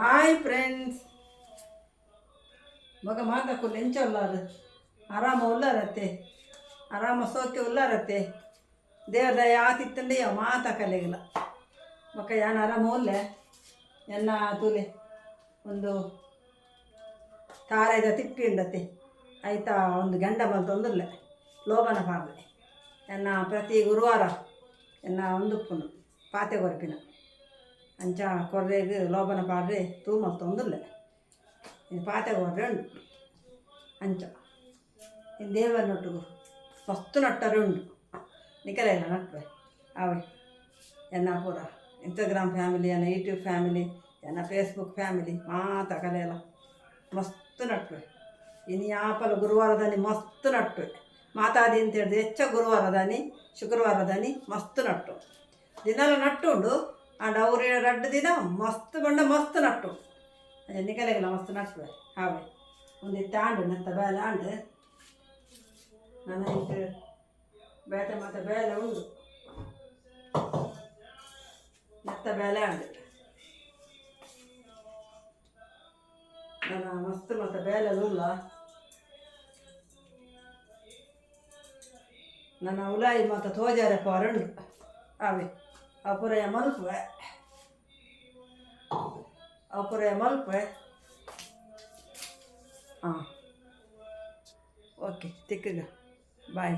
Hi friends, ಮಗ ಮಾತಾಡ್ಕೊಂಡು ಎಂಚ ಉಲ್ಲಾರ ಆರಾಮ ಉಲ್ಲಾರತ್ತೆ, ಆರಾಮ ಸೋಕೆ ಉಲ್ಲಾರತ್ತೆ. ದೇವ್ರ ದಯ ಆತಿತ್ತಂಡೆ ಮಾತಾಕಲೆಗಿಲ್ಲ ಮಕ್ಕ ಯಾನು ಆರಾಮ ಉಲ್ಲೆ ಎನ್ನ ತುಲೆ ಒಂದು ತಾರೆದ ತಿಪ್ಪಿ ಉಂಡತ್ತೆ ಆಯ್ತಾ. ಒಂದು ಗಂಡ ಬಂತೊಂದುಲ್ಲೆ ಲೋಬನ ಪಾಡ್ಲೆ ಎನ್ನ ಪ್ರತಿ ಗುರುವಾರ ಎನ್ನ ಒಂದುಪ್ಪುನು ಪಾತೆ ಕೊರಪಿನ ಅಂಚ ಕೊರ್ರೆಗ್ ಲೋಬನ ಪಾಡ್ರೆ ತೂ ಮತ್ತೊಂದುಲ್ಲೆ ಇನ್ನು ಪಾತೆ ಕೊರ್ರೆ ಉಂಡು ಅಂಚ. ಇನ್ನು ದೇವರನೊಟ್ಟಿಗೂ ಮಸ್ತು ನಟ್ಟರೆ ಉಂಡು ನಿಖಲ ಇಲ್ಲ ನಟ್ವೆ ಅವೆ ಎನ್ನ ಪೂರ ಇನ್ಸ್ಟಾಗ್ರಾಮ್ ಫ್ಯಾಮಿಲಿ, ಎನ್ನ ಯೂಟ್ಯೂಬ್ ಫ್ಯಾಮಿಲಿ, ಎನ್ನ ಫೇಸ್ಬುಕ್ ಫ್ಯಾಮಿಲಿ ಮಾತ ಕಲೆಯಲ್ಲ ಮಸ್ತ್ ನಟ್ವೆ. ಇನ್ನು ಯಾಪಲ ಗುರುವಾರದಾನಿ ಮಸ್ತ್ ನಟ್ವೆ ಮಾತಾದಿ ಅಂತ ಹೇಳಿದ್ರೆ ಹೆಚ್ಚ ಗುರುವಾರದಾನಿ ಶುಕ್ರವಾರದಾನಿ ಮಸ್ತ್ ನಟ್ಟು ದಿನಾಲ ನಟ್ಟು ಉಂಡು. ಆಂಡ ಅವ್ರು ರಡ್ಡು ದಿನ ಮಸ್ತ್ ಬಂಡ ಮಸ್ತ್ ನಟ್ಟು ನಿಕಲೆಗಿಲ್ಲ ಮಸ್ತ್ ನಟ್ವೆ ಹಾವೆ. ಒಂದು ಆಂಡು ನೆತ್ತ ಬೇಲೆ ಆಂಡು ನನ್ನ ಇದು ಬೇಟೆ ಮತ್ತು ಬೇಲೆ ಉಂಡು ನೆತ್ತ ಬೇಲೆ ಆಂಡು ನನ್ನ ಮಸ್ತ್ ಮತ್ತು ಬೇಲೆ ಉಲ್ಲ ನನ್ನ ಉಲಾಯಿ ಮತ್ತು ತೋಜಾರೆ ಪಾರುಂಡು ಅವೆ ಅಪುರಯ ಮಲ್ಪೆ ಹಾಂ ಓಕೆ ತಿಕ್ಕಗ ಬಾಯ್.